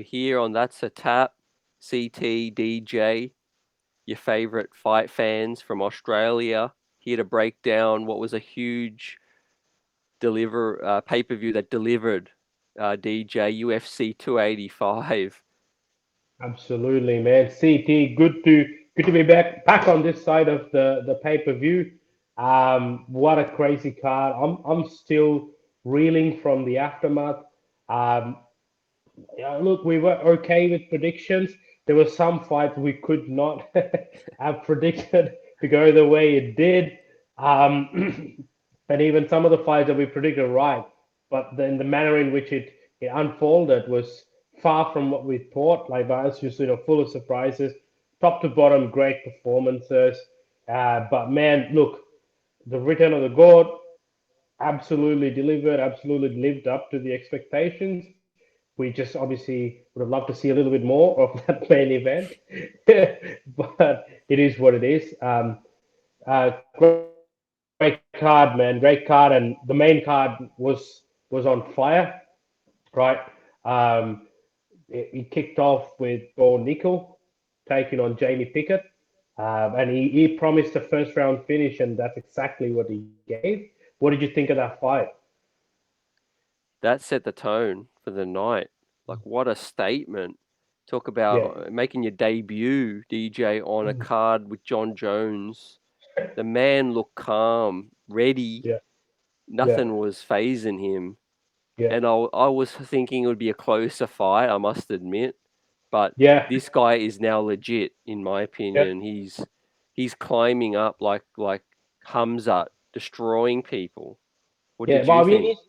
Here on That's a Tap, CT, DJ, your favorite fight fans from Australia, here to break down what was a huge pay-per-view that delivered DJ UFC 285. Absolutely, man. CT, good to be back on this side of the pay-per-view. What a crazy card. I'm still reeling from the aftermath. Um, yeah, look, we were okay with predictions. There were some fights we could not have predicted to go the way it did. And even some of the fights that we predicted right, but then the manner in which it unfolded was far from what we thought. Like as just full of surprises, top to bottom, great performances. But man, look, the return of the goat absolutely delivered, absolutely lived up to the expectations. We just obviously would have loved to see a little bit more of that main event, but it is what it is. Great card, man, great card, and the main card was on fire, right? Um, it kicked off with Bo Nickel taking on Jamie Pickett, and he promised a first round finish, and that's exactly what he gave. What did you think of that fight? That set the tone for the night. Like, what a statement. Talk Yeah, about making your debut, DJ, on a card with John Jones. The man looked calm, ready. yeah, yeah, Nothing was phasing him. yeah, And I was thinking it would be a closer fight, I must admit. But yeah, this guy is now legit, in my yeah. opinion. He's climbing up like Hamzat, destroying people. What Yeah, did but you I mean, think?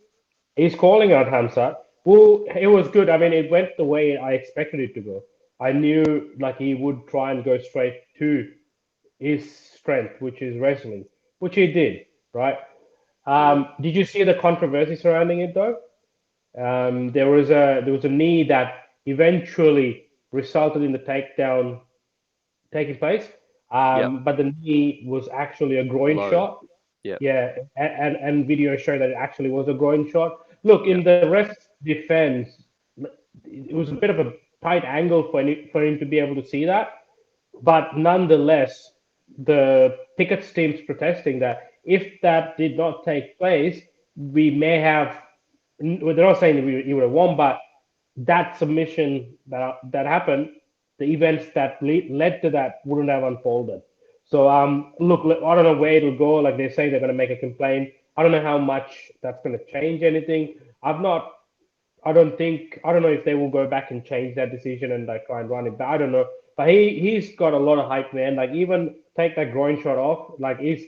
he's calling out Hamzat. Well, it was good. I mean, it went the way I expected it to go. I knew like he would try and go straight to his strength, which is wrestling, which he did, right? Mm. Did you see the controversy surrounding it though? There was a knee that eventually resulted in the takedown taking place, Yep, but the knee was actually a groin low. shot. Yep, Yeah, and video show that it actually was a groin shot. Look, in yep, the rest defense, it was a bit of a tight angle for him to be able to see that. But nonetheless, the Pickett's team's protesting that if that did not take place, we may have. Well, they're not saying that he would have won, but that submission that happened, the events that led to that wouldn't have unfolded. So look, I don't know where it'll go. Like they say, they're going to make a complaint. I don't know how much that's going to change anything. I've not. I don't know if they will go back and change that decision and like try and run it back. I don't know. But he's got a lot of hype, man. Like even take that groin shot off. Like his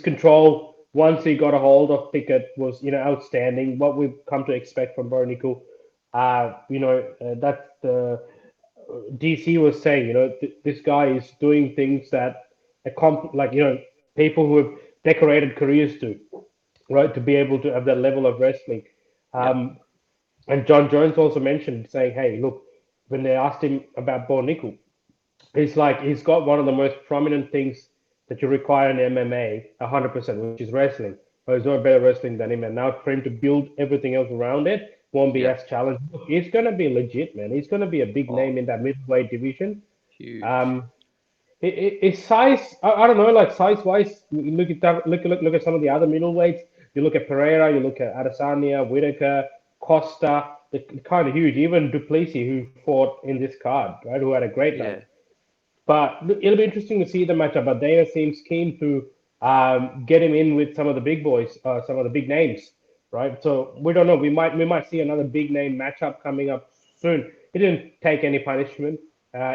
control once he got a hold of Pickett was outstanding. What we've come to expect from Bernicle. That's the DC was saying. This guy is doing things that people who have decorated careers do, right? To be able to have that level of wrestling. yep. Um, and John Jones also mentioned saying, "Hey, look, when they asked him about Bo Nickel, he's like he's got one of the most prominent things that you require in MMA, 100%, which is wrestling. But there's no better wrestling than him, and now for him to build everything else around it won't be Yep. as challenging. He's gonna be legit, man. He's gonna be a big Oh, name in that middleweight division. huge. Um, it's size. I don't know, like size wise. You look at that, look at some of the other middleweights. You look at Pereira. You look at Adesanya, Whitaker, Costa. They're kind of huge. Even Duplessis, who fought in this card, right, who had a great night. Yeah. But it'll be interesting to see the matchup. But Dana seems keen to get him in with some of the big boys, some of the big names, right? So we don't know. We might see another big name matchup coming up soon. He didn't take any punishment.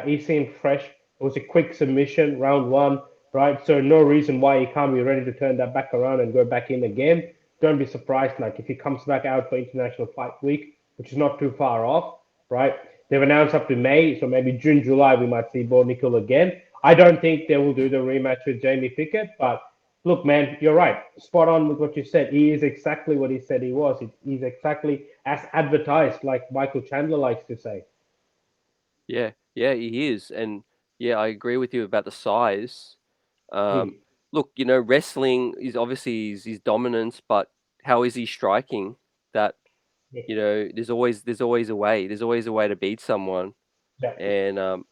He seemed fresh. It was a quick submission, round one, right? So no reason why he can't be ready to turn that back around and go back in again. Don't be surprised, like if he comes back out for International Fight Week, which is not too far off, right? They've announced up to May, so maybe June, July, we might see Bo Nickel again. I don't think they will do the rematch with Jamie Pickett, but look, man, you're right. Spot on with what you said. He is exactly what he said he was. He's exactly as advertised, like Michael Chandler likes to say. Yeah. Yeah, he is. And yeah, I agree with you about the size. Hmm. Um, Look, wrestling is obviously his dominance, but how is he striking? That You know, there's always a way. There's always a way to beat someone. Yeah, And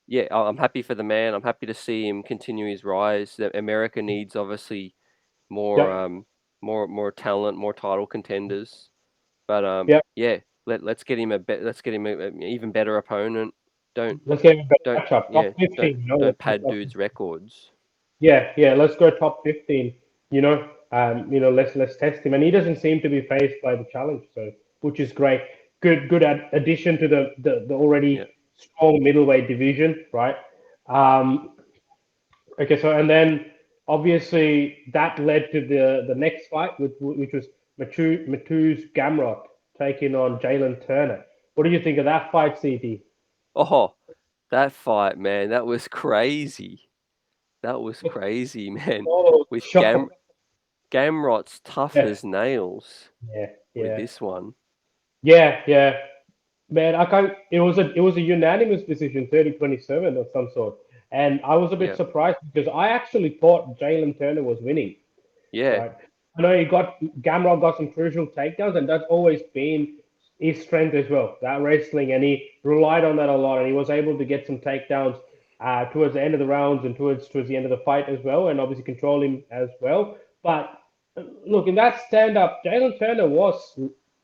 yeah, I'm happy for the man. I'm happy to see him continue his rise. That America needs obviously more yeah, more talent, more title contenders. But yeah. yeah, let's get him let's get him an even better opponent. Don't Let's get a better don't matchup. Top yeah, don't 15, don't let's go pad top dudes' records. Yeah, yeah, let's go top 15. Let's test him, and he doesn't seem to be phased by the challenge, so which is great. Good addition to the Yeah. already strong middleweight division, right? Um, okay, so and then obviously that led to the next fight, which was Matu's Gamrot taking on Jalen Turner. What do you think of that fight, CT? Oh, that fight, man, that was crazy. That was crazy, man. Oh, With shocker! Gamrot's tough Yeah, as nails yeah, with yeah, this one. yeah, yeah. Man, I can't. It was a unanimous decision, 30-27 of some sort, and I was a bit Yeah. surprised because I actually thought Jalen Turner was winning. Yeah. Right, I know he got Gamrot got some crucial takedowns, and that's always been his strength as well. That wrestling, and he relied on that a lot, and he was able to get some takedowns towards the end of the rounds and towards the end of the fight as well, and obviously control him as well. But look, in that stand up, Jalen Turner was,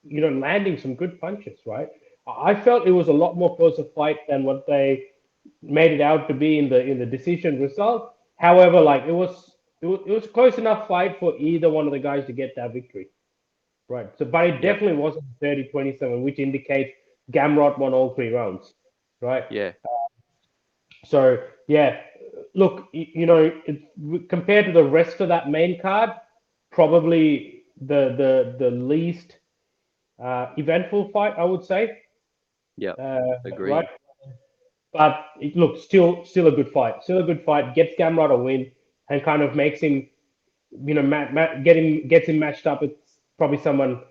landing some good punches, right? I felt it was a lot more closer fight than what they made it out to be in the decision result. However, like it was close enough fight for either one of the guys to get that victory, right? So, but it Yep. definitely wasn't 30-27, which indicates Gamrot won all three rounds, right? Yeah. So yeah, look, compared to the rest of that main card, probably the least eventful fight, I would say. Yep. Right? Agreed. But look, still a good fight. Still a good fight. Gets Gamrot a win and kind of makes him, gets him matched up with probably someone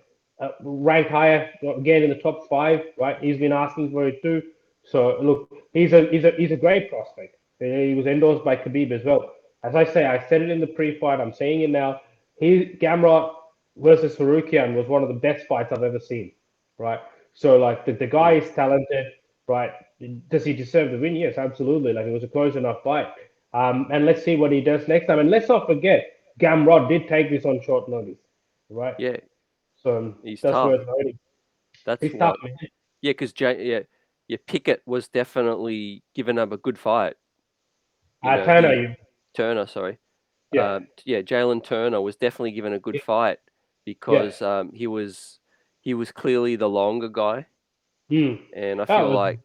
ranked higher again in the top five. Right? He's been asking for it too. So look, he's a great prospect. He was endorsed by Khabib as well. As I say, I said it in the pre-fight. I'm saying it now. Gamrot versus Harukian was one of the best fights I've ever seen. Right? So like the guy Yeah. is talented. Right? Does he deserve the win? Yes, absolutely. Like it was a close enough fight. And let's see what he does next time. And let's not forget, Gamrot did take this on short notice, right? Yeah. So He's that's tough. worth noting. That's He's tough, what. man. Yeah, because yeah, Pickett was definitely giving up a good fight. You know, Turner, he Turner, sorry. yeah, Yeah, Jalen Turner was definitely given a good fight yeah. because he was clearly the longer guy, Hmm. and I That feel was like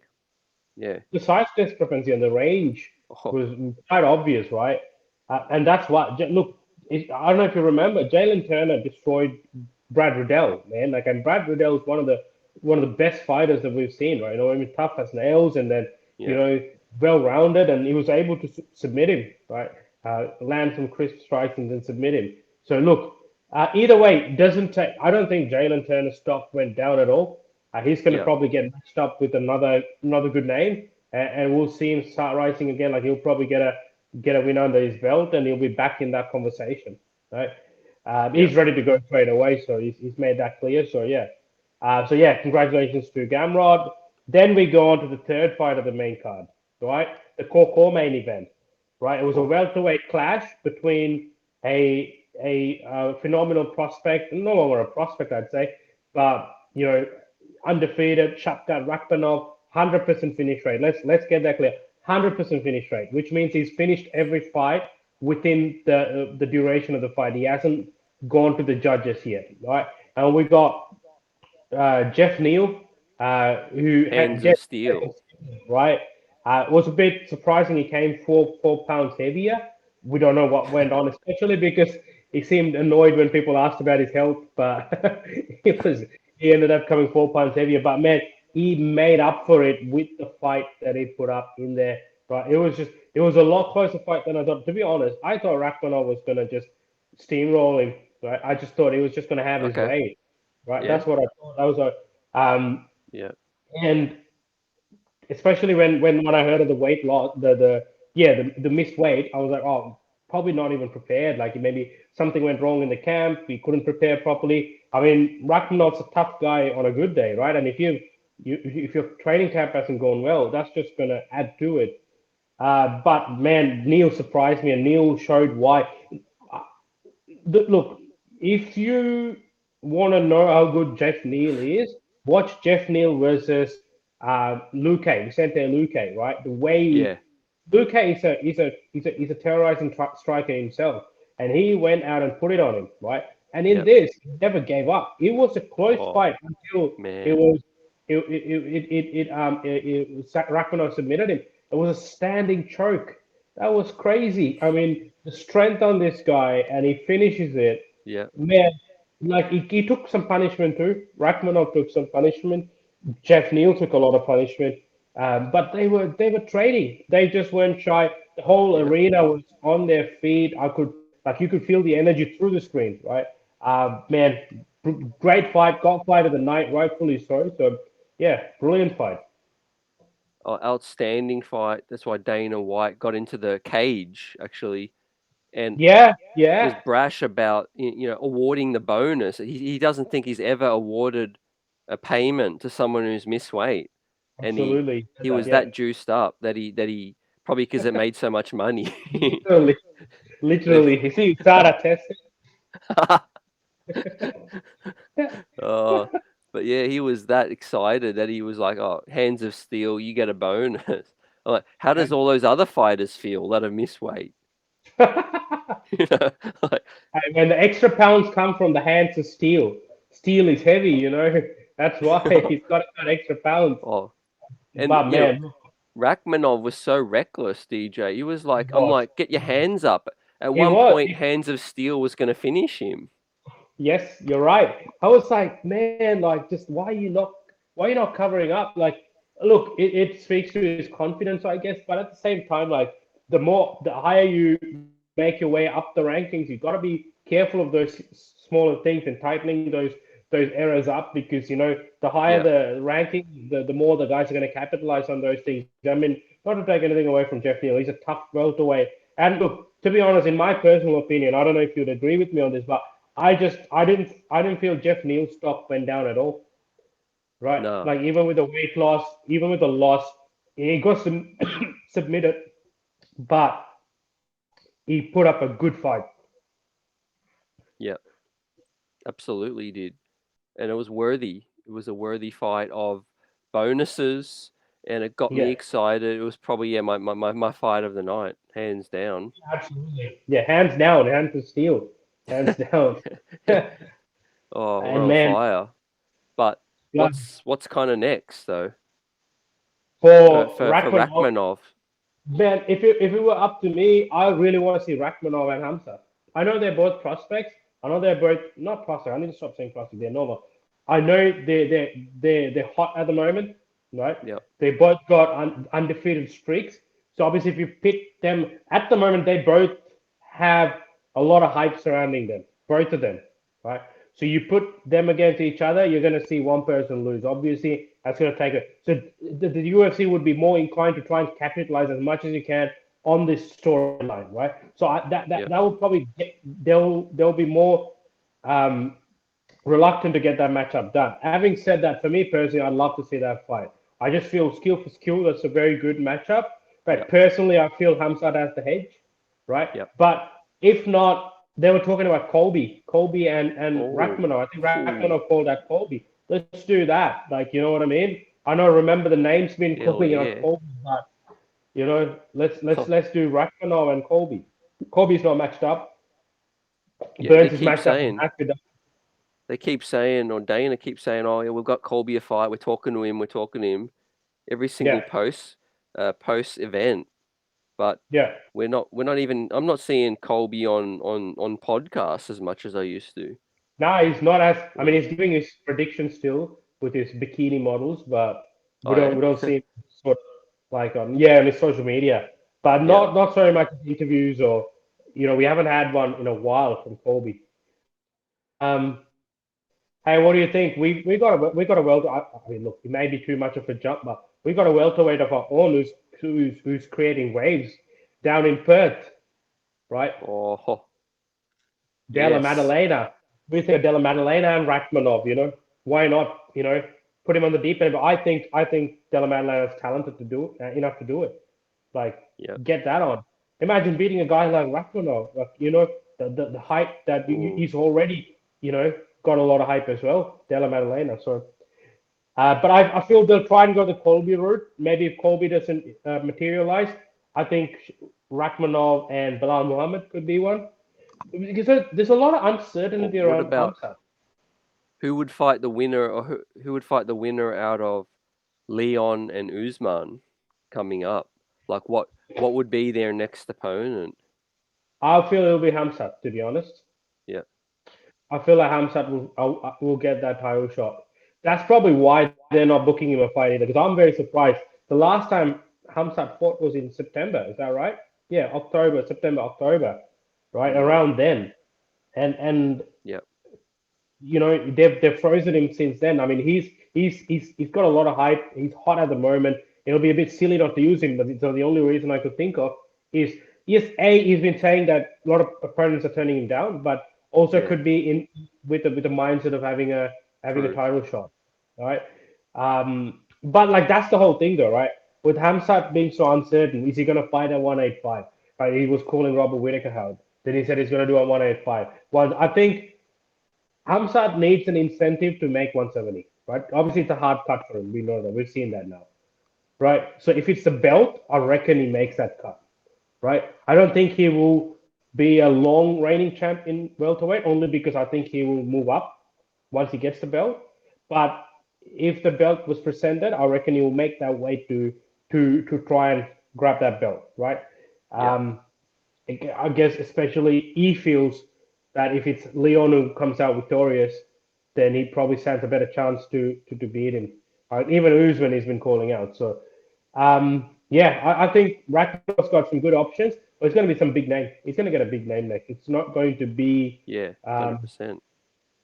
yeah, the size discrepancy and the range oh was quite obvious, right? And that's what. Look, I don't know if you remember, Jalen Turner destroyed Brad Riddell, man. Like, and Brad Riddell is one of the best fighters that we've seen, right? I mean, tough as nails, and then you yeah, know, well-rounded, and he was able to submit him, right? Land some crisp strikes and then submit him. So look, either way, doesn't take. I don't think Jalen Turner's stock went down at all. He's going to yeah, probably get matched up with another good name, and we'll see him start rising again. Like he'll probably get a win under his belt, and he'll be back in that conversation, right? yeah, He's ready to go straight away, so he's made that clear. So yeah, congratulations to Gamrod. Then we go on to the third fight of the main card, right? The core main event, right? It was a oh welterweight clash between a phenomenal prospect, no longer a prospect, I'd say, but undefeated Shavkat Rakhmonov, 100% finish rate. Let's get that clear. 100% finish rate, which means he's finished every fight within the duration of the fight. He hasn't gone to the judges yet, right? And we got Jeff Neal, who had hands of Jeff, steel. right? It was a bit surprising. He came 4 pounds heavier. We don't know what went on, especially because he seemed annoyed when people asked about his health, but he ended up coming 4 pounds heavier. But man, he made up for it with the fight that he put up in there. Right? It was a lot closer fight than I thought. To be honest, I thought Rakhmonov was gonna just steamroll him. Right? I just thought he was just gonna have his Okay, way. Right? yeah, That's what I thought. That was yeah, and especially when I heard of the weight loss, the missed weight, I was like, oh, probably not even prepared. Like maybe something went wrong in the camp, he couldn't prepare properly. I mean, Rakhmonov's a tough guy on a good day, right? And if your training camp hasn't gone well, that's just gonna add to it. But man, Neal surprised me, and Neal showed why. Uh, Look, if you want to know how good Jeff Neal is, watch Jeff Neal versus Luque, Vicente Luque, right? The Yeah, way Luque is a terrorizing striker himself, and he went out and put it on him, right? And in yeah. this, he never gave up. It was a close Oh fight until it man, was Rachmanov submitted him. It was a standing choke. That was crazy. I mean, the strength on this guy, and he finishes it. yeah, Man, like he took some punishment too. Rachmanov took some punishment. Jeff Neal took a lot of punishment. But they were trading. They just weren't shy. The whole yeah. arena was on their feet. You could feel the energy through the screen, right? Man, great fight, got fight of the night, rightfully so. So yeah, brilliant fight. Oh, outstanding fight. That's why Dana White got into the cage actually, and Yeah, was yeah, brash about awarding the bonus. He doesn't think he's ever awarded a payment to someone who's missed weight, and absolutely. he was Yeah, that juiced up that he probably because it made so much money. literally, They- literally. You see, Sada tested. oh, but yeah, he was that excited that he was like, "Oh, hands of steel, you get a bonus." I'm like, how does all those other fighters feel that have missed weight? You know, like, And when the extra pounds come from the hands of steel, steel is heavy, That's why he's got extra pounds. oh, and But man, Rachmanov was so reckless, DJ. He was he like, I'm was. like, get your hands up. At He one was. point, Hands of Steel was going to finish him. Yes, you're right. I was like, man, like, just why are you not covering up? Like, look, it speaks to his confidence, I guess. But at the same time, like, the higher you make your way up the rankings, you got to be careful of those smaller things and tightening those errors up because the higher Yeah, the ranking, the more the guys are going to capitalize on those things. I mean, not to take anything away from Jeff Neal, he's a tough welterweight. And look, to be honest, in my personal opinion, I don't know if you'd agree with me on this, but I didn't feel Jeff Neal's stock went down at all. Right? no, Like even with the weight loss, even with the loss, he got submitted, but he put up a good fight. yeah, absolutely did. And it was worthy. It was a worthy fight of bonuses, and it got me Yeah, excited. It was probably, yeah, my fight of the night, hands down. absolutely. Yeah, hands down, hands to steel, hands down. Oh, we're And on man, fire. But yeah, what's kind of next though for for for for Rachmanov, Rachmanov? man, if it were up to me, I really want to see Rachmanov and Hamza. I know they're both prospects. I know they're both not prospects. I need to stop saying prospects. They're normal. I know they're hot at the moment, right? Yep, They both got undefeated streaks. So obviously, if you pit them at the moment, they both have a lot of hype surrounding them, both of them, right? So you put them against each other, you're going to see one person lose. Obviously, that's going to take it. So the UFC would be more inclined to try and capitalize as much as you can on this storyline, right? So yep, that will probably they'll be more um, reluctant to get that matchup done. Having said that, for me personally, I'd love to see that fight. I just feel skill for skill, that's a very good matchup. But yep, personally, I feel Hamzat has the edge, right? yep. But if not, they were talking about Colby and Oh, Rachmanov. I think ooh, Rachmanov called out Colby. Let's do that. Like, you know what I mean? I know. Remember the name's been hell calling out yeah. Colby, but let's do Rachmanov and Colby. Colby's not matched up. Yeah, they Burns is keep matched up with saying Masvidal. or Dana keeps saying, oh yeah, we've got Colby a fight. We're talking to him every single Yeah, post event. But yeah. we're not even. I'm not seeing Colby on podcasts as much as I used to. No, he's not as. I mean, Yeah. he's giving his predictions still with his bikini models, but we Oh don't yeah, we don't see him sort of like on his social media, but yeah, not so much interviews or we haven't had one in a while from Colby. Um, hey, what do you think? We got a welter. I mean, look, it may be too much of a jump, but we got a welterweight of our own who's creating waves down in Perth. right? Oh, Della yes. Maddalena. We think of Della Maddalena and Rakhmonov, why not, put him on the deep end. But I think Della Maddalena is talented to do enough to do it. Like, Yep. get that on. Imagine beating a guy like Rakhmonov. Like, the hype that Ooh. he's already, got a lot of hype as well, Della Maddalena. So, but I feel they'll try and go the Colby route. Maybe if Colby doesn't materialize, I think Rakhmonov and Bilal Muhammad could be one. Because there's a lot of uncertainty What around about Hamza. who would fight the winner, or who would fight the winner out of Leon and Usman coming up? Like what would be their next opponent? I feel it'll be Hamza, to be honest. Yeah. I feel like Hamzat will get that title shot. That's probably why they're not booking him a fight either. Because I'm very surprised. The last time Hamzat fought was in September. Is that right? Yeah, October, September, October, right Yeah. around then. And Yeah. they've frozen him since then. I mean, he's got a lot of hype. He's hot at the moment. It'll be a bit silly not to use him. But so the only reason I could think of is, yes, he's been saying that a lot of opponents are turning him down, but also Yeah. could be in with the mindset of having a True. title shot, right? But like that's the whole thing, though, right? With Hamzat being so uncertain, is he going to fight at 185? Right? He was calling Robert Whittaker out. Then he said he's going to do a 185. Well, I think Hamzat needs an incentive to make 170, right? Obviously, it's a hard cut for him. We know that. We've seen that now, right? So if it's the belt, I reckon he makes that cut, right? I don't think he will be a long reigning champ in welterweight, only because I think he will move up once he gets the belt. But if the belt was presented, I reckon he will make that weight to try and grab that belt, right? Yeah. Um, I guess especially he feels that if it's Leon who comes out victorious, then he probably stands a better chance to beat him. Even Usman has been calling out. So, yeah, I think Rakhmanov's got some good options, but it's going to be some big name. He's going to get a big name next. It's not going to be, Yeah. um, 100%.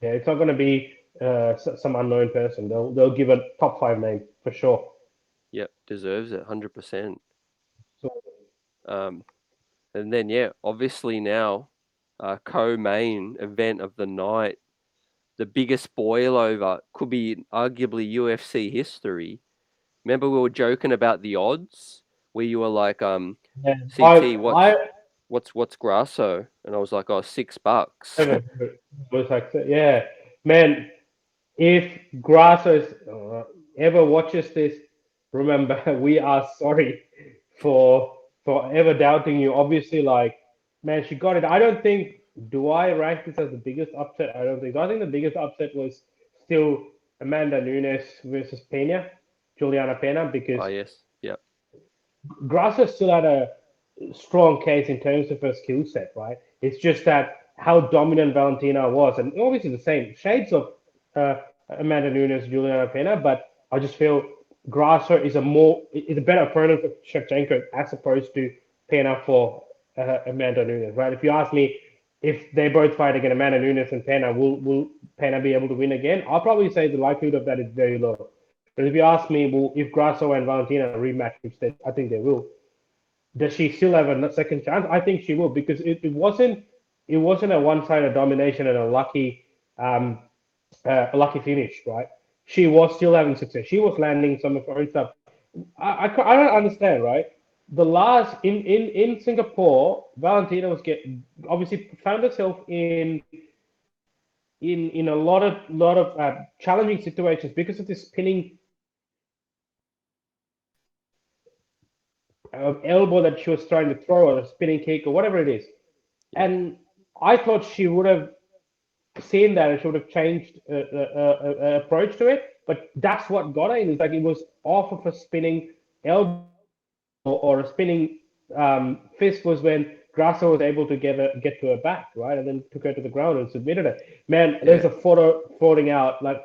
yeah, it's not going to be some unknown person. They'll give a top five name for sure. Yep. Deserves it. 100%. So, Um, and then yeah, obviously now, co-main event of the night, the biggest boil over, could be arguably UFC history. Remember we were joking about the odds, where you were like, yeah, CT, I what's Grasso? And I was like, oh, $6. was like, yeah, man. If Grasso ever watches this, remember we are sorry for ever doubting you. Obviously, like, man, she got it. I don't think. Do I rank this as the biggest upset? I don't think. So. I think the biggest upset was still Amanda Nunes versus Pena, Juliana Pena, because Oh yes, yep, Grasso still had a strong case in terms of her skill set, right? It's just that how dominant Valentina was, and obviously the same shades of Amanda Nunes, Juliana Pena, but I just feel Grasso is a better opponent for Shevchenko as opposed to Pena for Amanda Nunes, right? If you ask me if they both fight against Amanda Nunes and Pena, will Pena be able to win again? I'll probably say the likelihood of that is very low. But if you ask me, well, if Grasso and Valentina rematch, which I think they will, does she still have a second chance? I think she will because it wasn't a one-sided domination and a lucky finish, right? She was still having success. She was landing some of her own stuff. I don't understand, right? The last in Singapore, Valentina was getting obviously found herself in a lot of challenging situations because of this spinning elbow that she was trying to throw or a spinning kick or whatever it is. yep, And I thought she would have seen that and she would have changed approach to it. But that's what got her in. It's like it was off of a spinning elbow or a spinning fist was when Grasso was able to get to her back, right, and then took her to the ground and submitted her. Man, there's yeah, a photo floating out like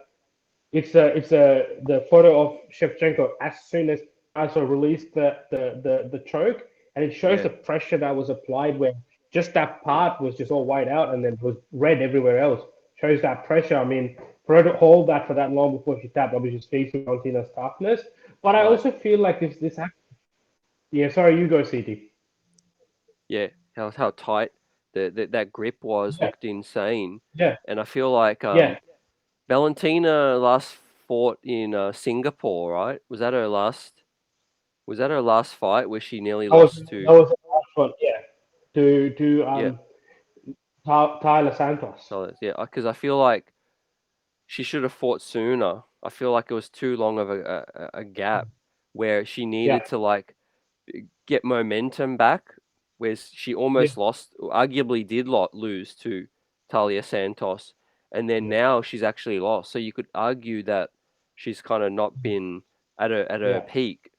it's the photo of Shevchenko as soon as Grasso released the choke, and it shows yeah, the pressure that was applied where just that yeah, part was just all white out and then was red everywhere else. Shows that pressure. I mean, for her to hold that for that long before she tapped, obviously speaks to Valentina's toughness. But I right, also feel like if this happens, yeah, sorry, you go, CT. yeah. how tight that grip was Yeah, looked insane, yeah, and I feel like yeah. Valentina last fought in Singapore, right? Was that her last fight where she nearly That was lost that to? was the last one. Yeah, to Yeah, Tyler Santos. so yeah, because I feel like she should have fought sooner. I feel like it was too long of a gap where she Yeah, needed to like get momentum back, where she yeah, almost lost, arguably did lose to Talia Santos, and then yeah, now she's actually lost. So you could argue that she's kind of not been at her yeah, peak.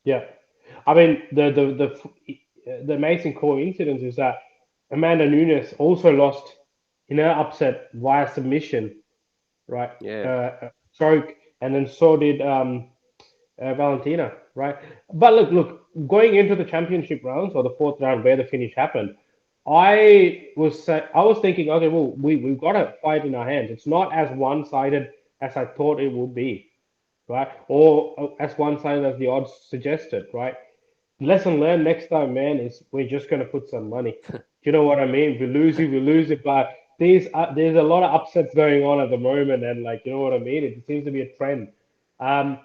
yeah. I mean, the amazing coincidence is that Amanda Nunes also lost in her upset via submission, right? Yeah, Stroke, and then so did Valentina, right? But look, going into the championship rounds or the fourth round where the finish happened, I was thinking, okay, well, we've got a fight in our hands. It's not as one sided as I thought it would be, right? Or as one sided as the odds suggested, right? Lesson learned next time, man, is we're just gonna put some money. Do you know what I mean? We lose it, but there's a lot of upsets going on at the moment, and like you know what I mean. It seems to be a trend. Um,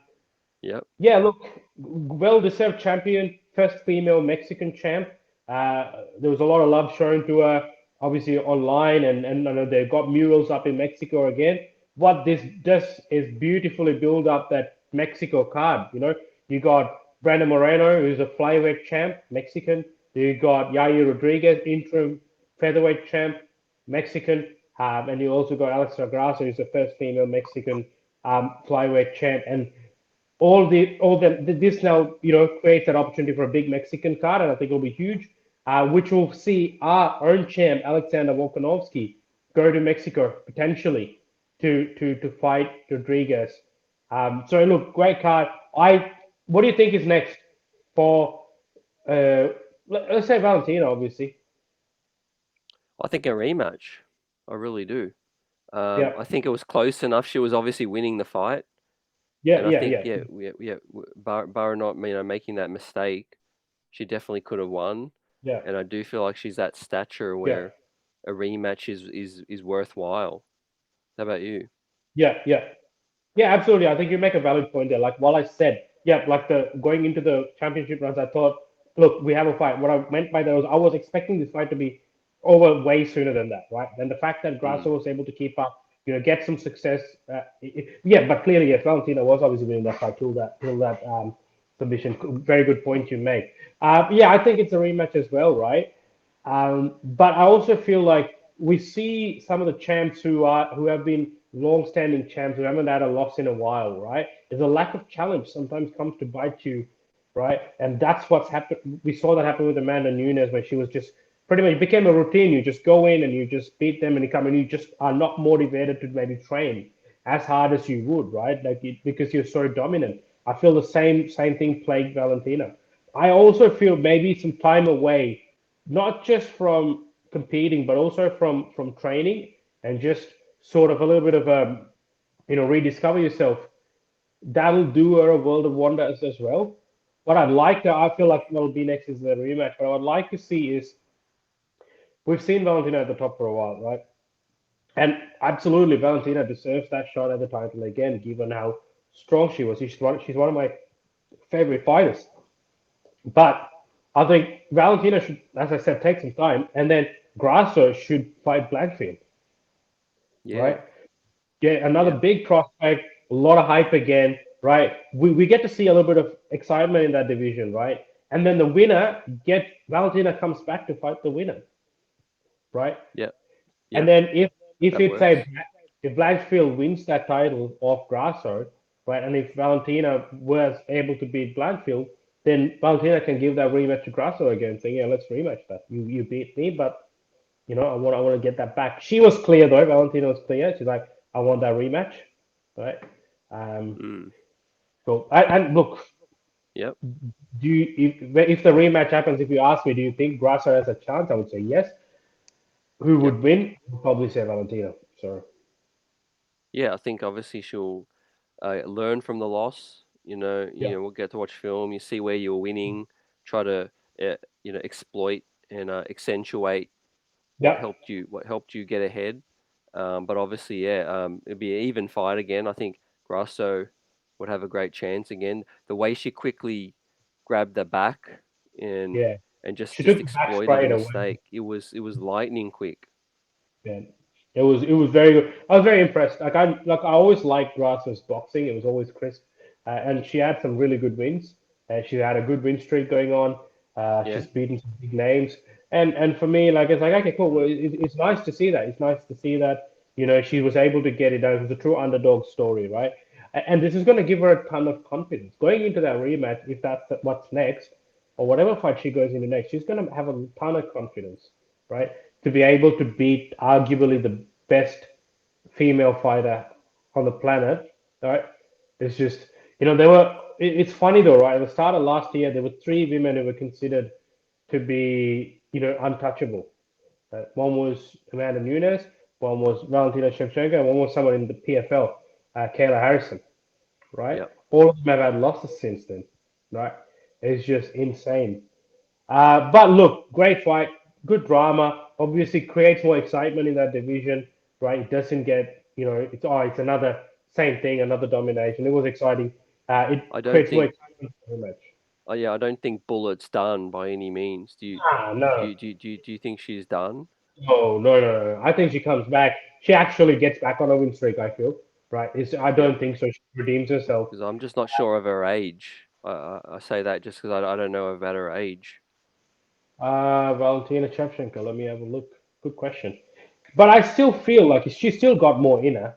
yep, yeah, look, well-deserved champion, first female Mexican champ. There was a lot of love shown to her, obviously online, and I know they've got murals up in Mexico again. What this does is beautifully build up that Mexico card. You know, you got Brandon Moreno, who's a flyweight champ, Mexican. You got Yair Rodriguez, interim featherweight champ, Mexican. And you also got Alex Grasso, who's the first female Mexican flyweight champ. And this now creates an opportunity for a big Mexican card, and I think it'll be huge, which will see our own champ Alexander Volkanovski go to Mexico potentially to fight Rodriguez. So look, great card. I What do you think is next for uh, let's say Valentina, obviously. I think a rematch. I really do. Yeah, I think it was close enough. She was obviously winning the fight, yeah, and I yeah, think yeah, bar not making that mistake, she definitely could have won. yeah, And I do feel like she's that stature yeah. where a rematch is worthwhile. How about you? Yeah, yeah. Yeah, absolutely. I think you make a valid point there. Like while I said, yeah, like the going into the championship rounds, I thought, look, we have a fight. What I meant by that was I was expecting this fight to be over way sooner than that, right? And the fact that Mm, Grasso was able to keep up, get some success. Yeah, but clearly, yes, Valentina was obviously winning that fight till that submission. Very good point you make. Yeah, I think it's a rematch as well, right? But I also feel like we see some of the champs who have been long-standing champs who haven't had a loss in a while, right? There's a lack of challenge sometimes comes to bite you, right? And that's what's happened. We saw that happen with Amanda Nunes when she was just pretty much became a routine. You just go in and you just beat them and you come and you just are not motivated to maybe train as hard as you would, right? Because you're so dominant. I feel the same thing plagued Valentina. I also feel maybe some time away not just from competing, but also from training and just sort of a little bit of rediscover yourself. That'll do her a world of wonders as well. What I'd like to, I feel like what'll be next is the rematch. What I would like to see is we've seen Valentina at the top for a while, right? And absolutely, Valentina deserves that shot at the title again, given how strong she was. She's one of my favorite fighters. But I think Valentina should, as I said, take some time, and then Grasso should fight Blackfield, yeah, right? Get another yeah, big prospect, a lot of hype again, right? We get to see a little bit of excitement in that division, right? And then the winner get Valentina comes back to fight the winner, right? yeah, And yep. then if That it's a works. if Blanchfield wins that title off Grasso, right, and if Valentina was able to beat Blanchfield, then Valentina can give that rematch to Grasso again, saying, "Yeah, let's rematch that. You beat me, but I want to get that back." She was clear though. Valentina was clear. She's like, "I want that rematch," right? Um, Mm, so and look, yep, do you, if the rematch happens, if you ask me, do you think Grasso has a chance? I would say yes. Who yep. would win? I'd probably say Valentina. So Yeah, I think obviously she'll learn from the loss. yeah. We'll get to watch film. You see where you're winning. Try to exploit and accentuate Yeah, what helped you get ahead. But obviously, yeah, it'd be an even fight again. I think Grasso would have a great chance again. The way she quickly grabbed the back and yeah. She just took the back exploited a straight away. mistake. It was lightning quick. Yeah. It was very good. I was very impressed. I always liked Grasso's boxing. It was always crisp, and she had some really good wins. She had a good win streak going on. Yeah. She's beaten some big names, and for me, like it's like okay, cool. Well, it's nice to see that. It's nice to see that she was able to get it done. It was a true underdog story, right? And this is going to give her a ton of confidence going into that rematch. If that's what's next, or whatever fight she goes into next, she's going to have a ton of confidence, right? To be able to beat arguably the best female fighter on the planet, right? It's just, there were, it's funny though, right? At the start of last year, there were three women who were considered to be, untouchable. One was Amanda Nunes, one was Valentina Shevchenko, and one was someone in the PFL, Kayla Harrison, right? Yeah. All of them have had losses since then, right? It's just insane. But look, great fight, good drama. Obviously, creates more excitement in that division, right? It doesn't get, it's another same thing, another domination. It was exciting. It I don't creates more think. excitement for the match. Yeah, I don't think Bullet's done by any means. No, Do you think she's done? no, no, no, no. I think she comes back. She actually gets back on a win streak. I feel right. I Yeah. don't think so. She redeems herself. Because I'm just not sure of her age. I say that just because I don't know about her age. Valentina Shevchenko. Let me have a look. Good question. But I still feel like she's still got more in her.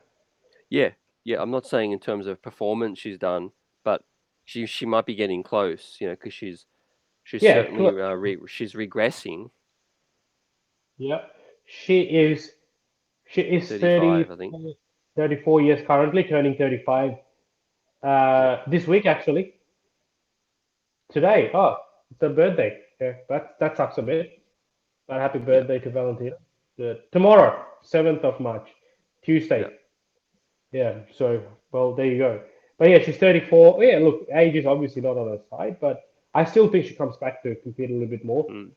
Yeah, yeah. I'm not saying in terms of performance she's done, but she might be getting close. Because she's Yeah, certainly she's regressing. yeah. She is she is 35, I think. 34 years currently, turning 35 Yeah, this week actually. Today. Oh, it's her birthday. Yeah, that sucks a bit. But happy yeah, birthday to Valentina. Tomorrow, 7th of March, yeah. Tuesday. Yeah, so well there you go. But yeah, she's 34. Yeah, look, age is obviously not on her side, but I still think she comes back to compete a little bit more. Mm,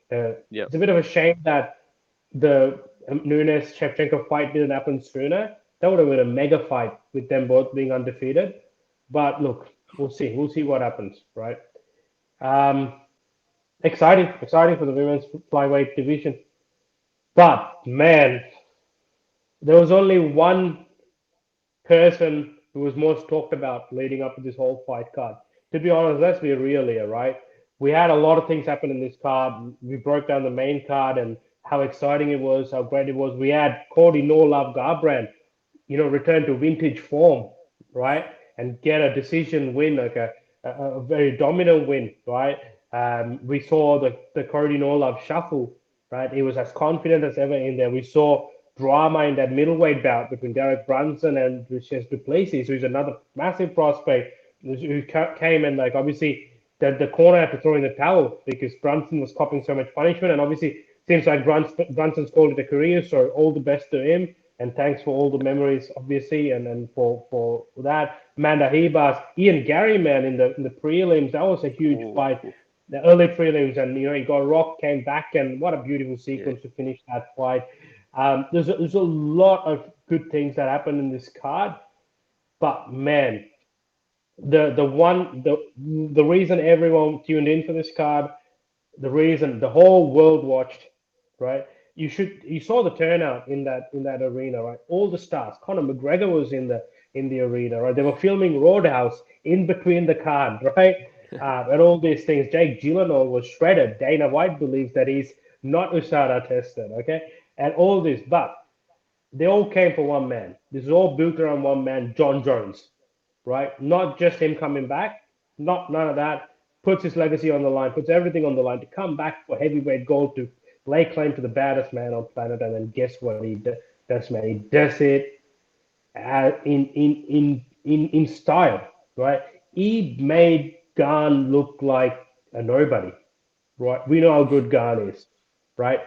yeah. It's a bit of a shame that the Nunes Shevchenko fight didn't happen sooner. That would have been a mega fight with them both being undefeated. But look, we'll see. We'll see what happens, right? Um, exciting for the women's flyweight division. But man, there was only one person who was most talked about leading up to this whole fight card. To be honest, let's be real here, right? We had a lot of things happen in this card. We broke down the main card and how exciting it was, how great it was. We had Cody No Love Garbrandt, return to vintage form, right? And get a decision win, like a very dominant win, right? We saw the Cody No Love shuffle, right? He was as confident as ever in there. We saw drama in that middleweight bout between Derek Brunson and Lucius Duplessis, who's another massive prospect who came and like obviously the corner had to throw in the towel because Brunson was copping so much punishment, and obviously seems like Brunson's called it a career, so all the best to him. And thanks for all the memories, obviously, and for that. Amanda Hebas, Ian Gary, man, in the prelims, that was a huge Ooh, fight. ooh, The early prelims, and he got rocked, came back, and what a beautiful yeah. sequence to finish that fight. There's a lot of good things that happened in this card, but man, the reason everyone tuned in for this card, the reason the whole world watched, right? You saw the turnout in that arena, right? All the stars. Conor McGregor was in the arena, right? They were filming Roadhouse in between the card, right? And all these things. Jake Gyllenhaal was shredded. Dana White believes that he's not USADA tested, okay? And all this, but they all came for one man. This is all built around one man, John Jones, right? Not just him coming back, not none of that. Puts his legacy on the line, puts everything on the line to come back for heavyweight gold to lay claim to the baddest man on planet. And then guess what he does, man? He does it in style, right? He made Gane look like a nobody, right? We know how good Gane is, right?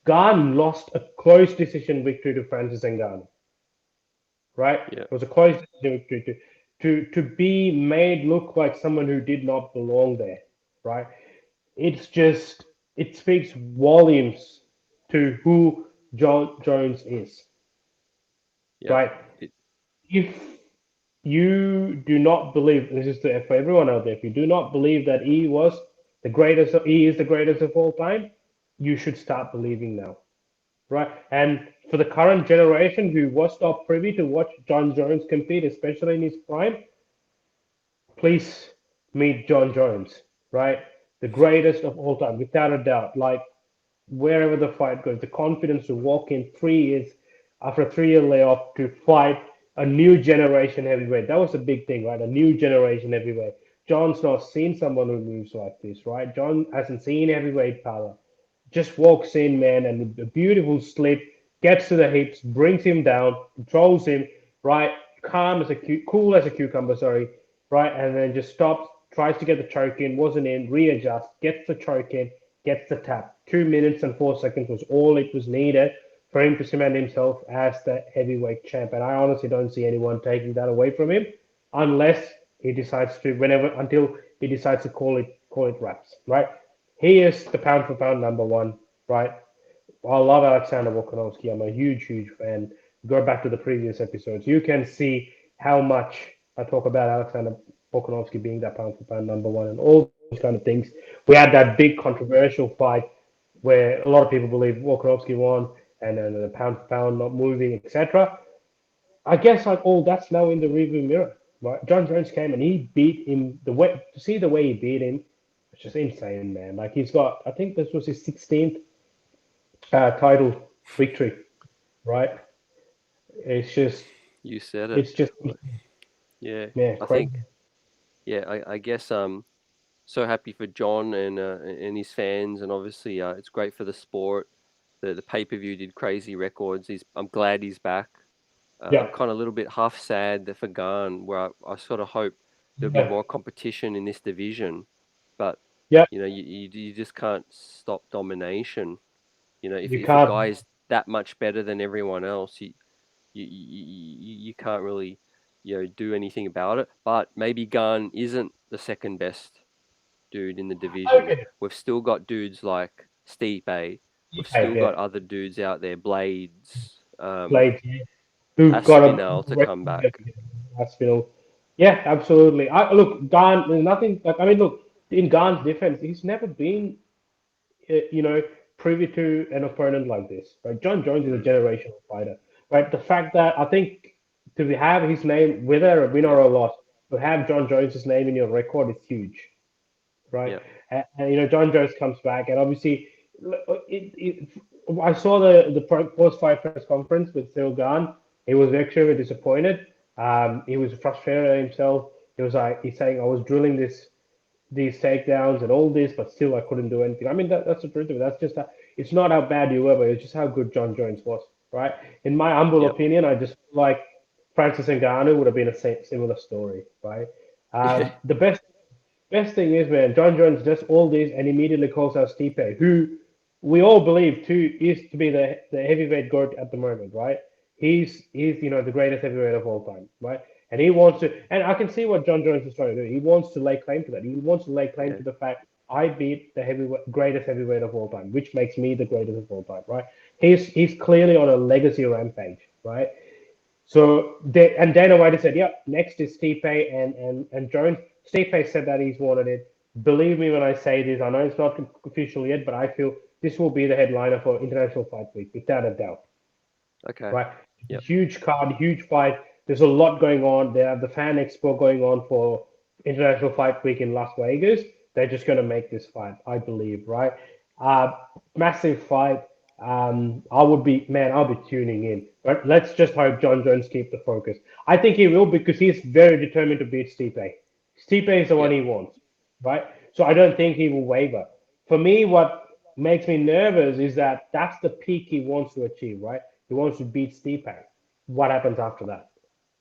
Gane lost a close decision victory to Francis Ngannou, right? Yeah. It was a close victory to be made look like someone who did not belong there, right? It's just it speaks volumes to who John Jones is, Yep. right? It, If you do not believe, this is for everyone out there, if you do not believe that he is the greatest of all time, you should start believing now, right? And for the current generation who was not privy to watch John Jones compete, especially in his prime, please meet John Jones, right? The greatest of all time, without a doubt. Like wherever the fight goes, the confidence to walk in 3 years after a 3 year layoff to fight a new generation heavyweight. That was a big thing, right? A new generation heavyweight. John's not seen someone who moves like this, right? John hasn't seen heavyweight power. Just walks in, man, and a beautiful slip, gets to the hips, brings him down, controls him, right? Cool as a cucumber, sorry, right? And then just stops, tries to get the choke in, wasn't in, readjusts, gets the choke in, gets the tap. 2 minutes and 4 seconds was all it was needed for him to cement himself as the heavyweight champ. And I honestly don't see anyone taking that away from him unless he decides to, until he decides to call it wraps, right? He is the pound for pound number one, right? I love Alexander Volkanovski. I'm a huge, huge fan. Go back to the previous episodes. You can see how much I talk about Alexander Volkanovski being that pound for pound number one and all those kind of things. We had that big controversial fight where a lot of people believe Volkanovski won and then the pound for pound not moving, etc. I guess like all that's now in the rearview mirror, right? John Jones came and he beat him the way to see the way he beat him. It's just insane, man. Like he's got, I think this was his 16th title victory, right? It's just, you said it. it's just, Yeah. man, I crazy. think. Yeah. I guess. So happy for John and his fans, and obviously it's great for the sport. The pay per view did crazy records. I'm glad he's back. I'm Yeah, kind of a little bit half sad that for Gane, where I sort of hope there'll be yeah, more competition in this division, but yeah. you just can't stop domination. You If a can't. guy is that much better than everyone else, you can't really do anything about it. But maybe Gane isn't the second best dude in the division. Okay, We've still got dudes like Stipe. We've okay, still yeah. got other dudes out there, Blades, Played, yeah. Who've got a Aspinall to record come back. hospital. Yeah, absolutely. Look, Gane, there's nothing like, I mean, look, in Gane's defense, he's never been you know, privy to an opponent like this. Right? John Jones is a Mm, generational fighter. Right? The fact that I think to have his name, whether a win or yep, a loss, to have John Jones's name in your record is huge. Right? yep, And John Jones comes back, and obviously, I saw the post-fight press conference with Cyril Gane. He was extremely disappointed. He was frustrated at himself. He was like, he's saying, I was drilling these takedowns and all this, but still I couldn't do anything. I mean, that's the truth of it. That's just it's not how bad you were, but it's just how good John Jones was, right? In my humble yep. opinion, I just feel like Francis Ngannou would have been a similar story, right? Yeah, The best thing is, man, John Jones does all this and immediately calls out Stipe, who we all believe too is to be the heavyweight goat at the moment, right? He's the greatest heavyweight of all time, right? And he wants to, and I can see what John Jones is trying to do. He wants to lay claim to that. He wants to lay claim yeah, to the fact I beat the greatest heavyweight of all time, which makes me the greatest of all time, right? He's clearly on a legacy rampage, right? So and Dana White has said, "Yep, next is Stipe and Jones." Stipe said that he's wanted it. Believe me when I say this. I know it's not official yet, but I feel this will be the headliner for International Fight Week, without a doubt. okay, Right? yep, Huge card, huge fight. There's a lot going on. They have the fan expo going on for International Fight Week in Las Vegas. They're just going to make this fight, I believe. Right? Uh, Massive fight. I would be, man, I'll be tuning in. But let's just hope John Jones keep the focus. I think he will because he's very determined to beat Stipe. Stipe is the one yep, he wants, right? So I don't think he will waver. For me, what makes me nervous is that that's the peak he wants to achieve, right? He wants to beat Stipe. What happens after that?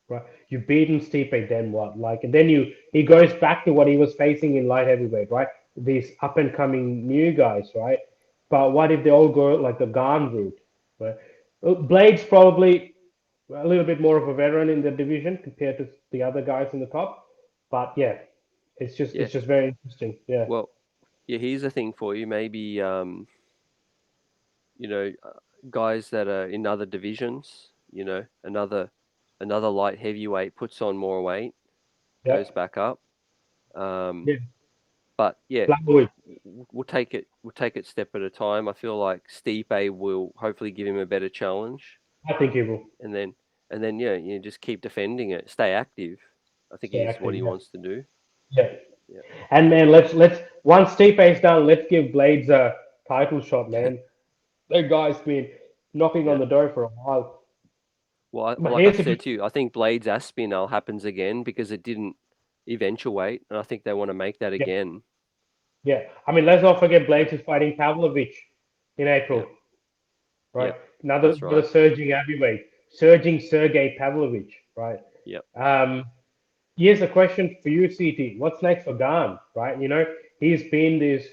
Right? You beaten Stipe, then what? Like, and then he goes back to what he was facing in light heavyweight, right? These up and coming new guys, right? But what if they all go like the Gane route, right? Blade's probably a little bit more of a veteran in the division compared to the other guys in the top, but yeah, it's just yeah. it's just very interesting. Yeah, Well, Yeah, here's the thing for you. Maybe you know, guys that are in other divisions. Another light heavyweight puts on more weight, Yeah, goes back up. Um, yeah. but yeah, Flyweight. we'll take it. We'll take it step at a time. I feel like Stipe will hopefully give him a better challenge, I think he will and then yeah, just keep defending it, stay active. I think stay is what active. he Yeah, wants to do. yeah. Yeah, And man, let's once Stipe's done, let's give Blades a title shot, man. That guy's been knocking on yeah. the door for a while. Well, But like I here's a good, said to you, I think Blades Aspinall happens again because it didn't eventuate, and I think they want to make that yeah, again. yeah. I mean, let's not forget Blades is fighting Pavlovich in Yeah, April, right? yeah, that's Another right. surging heavyweight, surging Sergey Pavlovich, right? Yeah, Um, Here's a question for you, CT. What's next for Gane, right? He's been this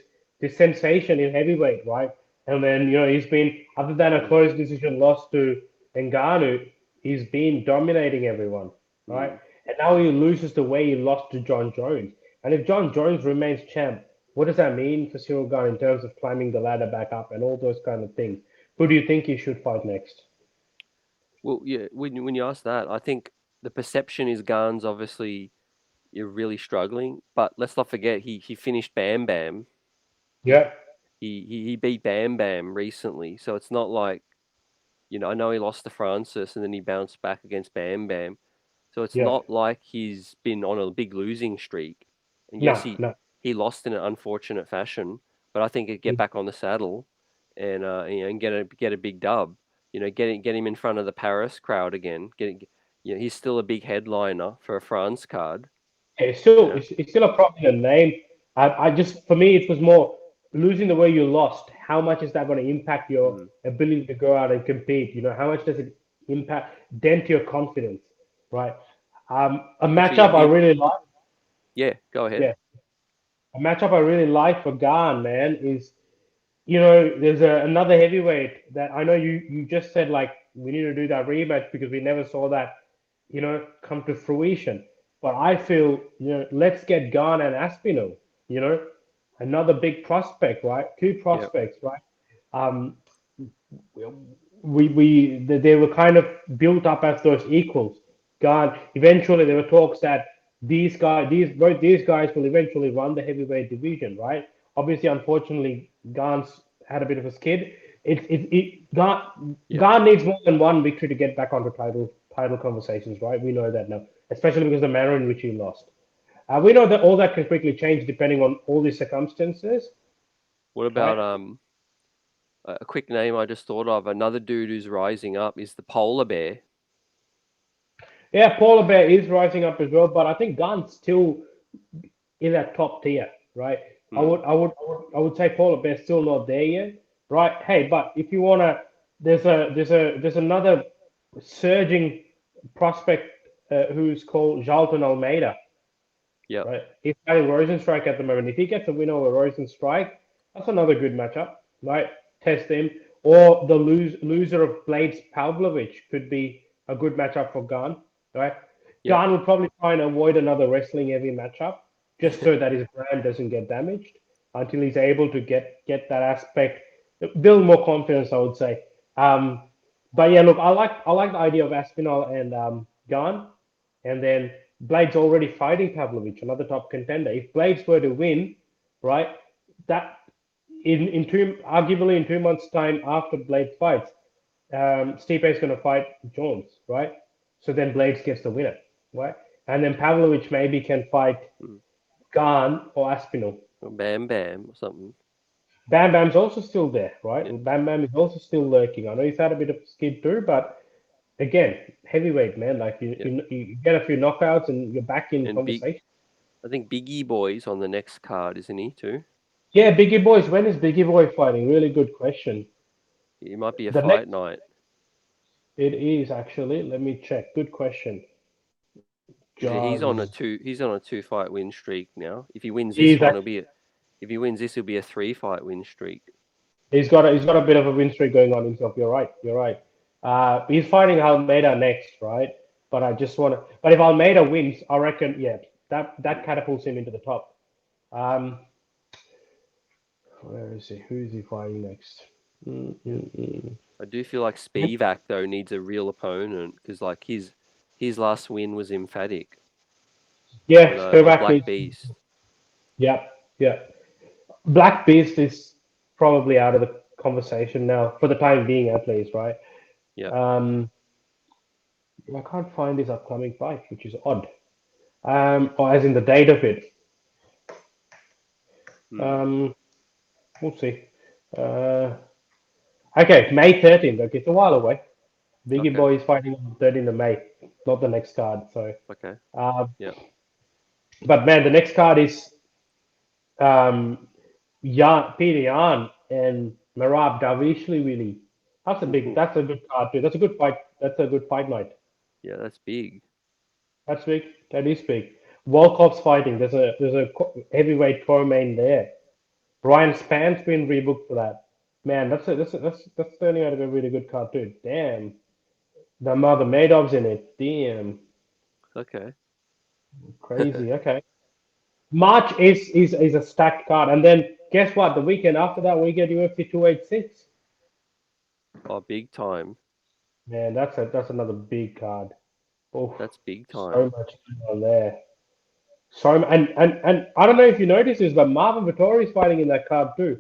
sensation in heavyweight, right? And then he's been, other than a mm, close decision loss to Ngannou, he's been dominating everyone, right? mm. And now he loses the way he lost to John Jones. And if John Jones remains champ, what does that mean for Cyril Gane in terms of climbing the ladder back up and all those kind of things? Who do you think he should fight next? Well, yeah. When you ask that, I think the perception is Gane's obviously you're really struggling, but let's not forget he finished Bam Bam. He Yeah, he beat Bam Bam recently, so it's not like I know he lost to Francis and then he bounced back against Bam Bam. So it's yeah. not like he's been on a big losing streak. And yes, No, no. he lost in an unfortunate fashion, but I think he'd get back on the saddle and and get a big dub. Get him in front of the Paris crowd again. He's still a big headliner for a France card. It's You still know, it's still a prominent name. I just for me it was more losing the way you lost. How much is that going to impact your mm. ability to go out and compete? How much does it impact dent your confidence, right? A Actually, yeah, matchup I really like. yeah. Go ahead. Yeah, a matchup I really like for Gane, man, is there's another heavyweight that I know you just said like we need to do that rematch because we never saw that come to fruition. But I feel let's get Gane and Aspinall. You know, another big prospect, right? Two Yeah, prospects, right? Um, they were kind of built up as those equals. God, eventually there were talks that both these guys will eventually run the heavyweight division, right? Obviously, unfortunately, Gans had a bit of a skid. yeah. Gan needs more than one victory to get back onto title conversations, right? We know that now, especially because the manner in which he lost. We know that all that can quickly change depending on all these circumstances, What right? about a quick name I just thought of? Another dude who's rising up is the polar bear. Yeah, Polar Bear is rising up as well, but I think Gun's still in that top tier, right? Hmm. I would say Polar Bear's still not there yet, right? Hey, but if you wanna, there's another surging prospect who's called Jalton Almeida, Yep. right? He's fighting Rosenstrike at the moment. If he gets a win over Rosenstrike, that's another good matchup, right? Test him. Or the loser of Blades Pavlovich could be a good matchup for Gun, right? Yep. Gun would probably try and avoid another wrestling heavy matchup just so that his brand doesn't get damaged until he's able to get that aspect, build more confidence, I would say. Um, but yeah, look, I like the idea of Aspinall and Gun, and then Blades already fighting Pavlovich, another top contender. If Blades were to win, right, that arguably in 2 months' time after Blades fights, Stipe is going to fight Jones, right? So then Blades gets the winner, right? And then Pavlovich maybe can fight Hmm. Gane or Aspinall. Or Bam Bam or something. Bam Bam's also still there, right? Yeah. Bam Bam is also still lurking. I know he's had a bit of a skid too, but again, heavyweight man, like Yeah. you get a few knockouts and you're back in And conversation. I think Biggie Boy's on the next card, isn't he too? Yeah, Biggie Boys. When is Biggie Boy fighting? Really good question. It might be a The fight next night. it is actually. Let me check. Good question. Jazz. He's on a two fight win streak now. If he wins this He's one, actually if he wins this, it'll be a three fight win streak. he's got a bit of a win streak going on himself. You're right. You're right. He's fighting Almeida next, right? But I just want to. But if Almeida wins, I reckon, yeah, that Mm. catapults him into the top. Um, Where is he? Who is he fighting next? Mm-mm-mm. I do feel like Spivak though needs a real opponent because like his last win was emphatic Yeah, on a Spivak Black needs. Beast. Yeah, yeah. Black Beast is probably out of the conversation now for the time being, at least, right? Yeah. Um, I can't find his upcoming fight, which is odd. Or as in the date of it. Hmm. Um, we'll see. Uh, okay, May 13th. Okay, it's a while away. Biggie Okay. Boy is fighting on the 13th of May, not the next card. So, Okay. uh, Yeah. but man, the next card is um, Peter Yan and Marab Davishvili. Ooh. That's a good card too. That's a good fight. That's a good fight night. Yeah, that's big. That's big. That is big. Volkov's fighting. There's a heavyweight co-main there. Ryan Span's been rebooked for that. Man, that's turning out to be a really good card too. Damn. The mother Madov's in it. Damn. Okay. Crazy. Okay. March is a stacked card. And then guess what? The weekend after that we get UFC 286. Oh, big time. Man, that's another big card. Oh, That's big time. so much going on there. So and I don't know if you noticed this, but Marvin Vittori is fighting in that card too.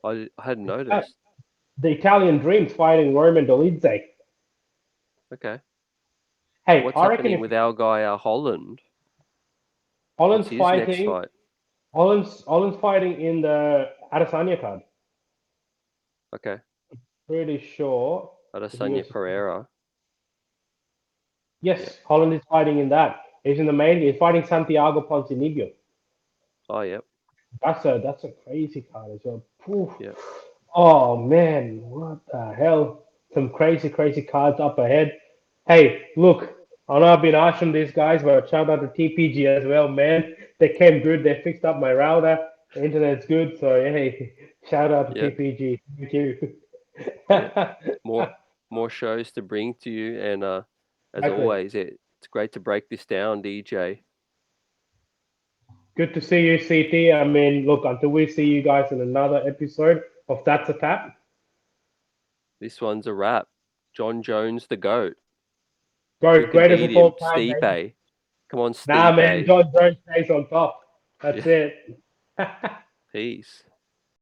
I hadn't Uh, noticed. The Italian Dream's fighting Roman Dolidze. Okay. Hey, What's I reckon happening if with our guy Holland? What's Holland's his next fighting, fight? Holland's fighting in the Adesanya card. Okay. Pretty sure for the Adesanya UFC. Pereira. Yeah. Yes, Holland is fighting in that. He's in the main. He's fighting Santiago Ponzinibbio. Oh, yep. That's a crazy card as well. Poof. Yep. Oh man, what the hell? Some crazy cards up ahead. Hey, look, I know I've been ashing these guys, but shout out to TPG as well, man. They came good. They fixed up my router. The internet's good, so hey, shout out to Yep. TPG. Thank you. Yep. More shows to bring to you, and as Exactly. always, it's great to break this down, DJ. Good to see you, CT. I mean, look, until we see you guys in another episode of That's a Tap, This one's a wrap. John Jones, the GOAT. Who go can greatest beat of all him? time, baby. Stipe. Come on, Nah, man, Stipe. John Jones stays on top. That's Yeah. it. Peace.